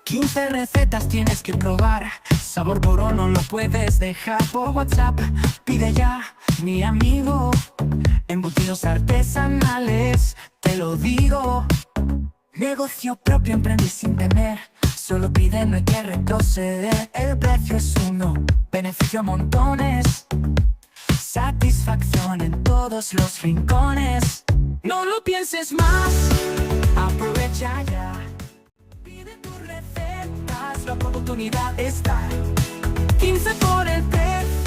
15 recetas tienes que probar. Sabor puro no lo puedes dejar. Por WhatsApp, pide ya, mi amigo. Embutidos artesanales, te lo digo. Negocio propio, emprendí sin temer. Solo pide, no hay que retroceder. El precio es uno, beneficio a montones. Satisfacción en todos los rincones. No lo pienses más, aprovecha ya. Pide tus recetas, la oportunidad está. 15 por el precio.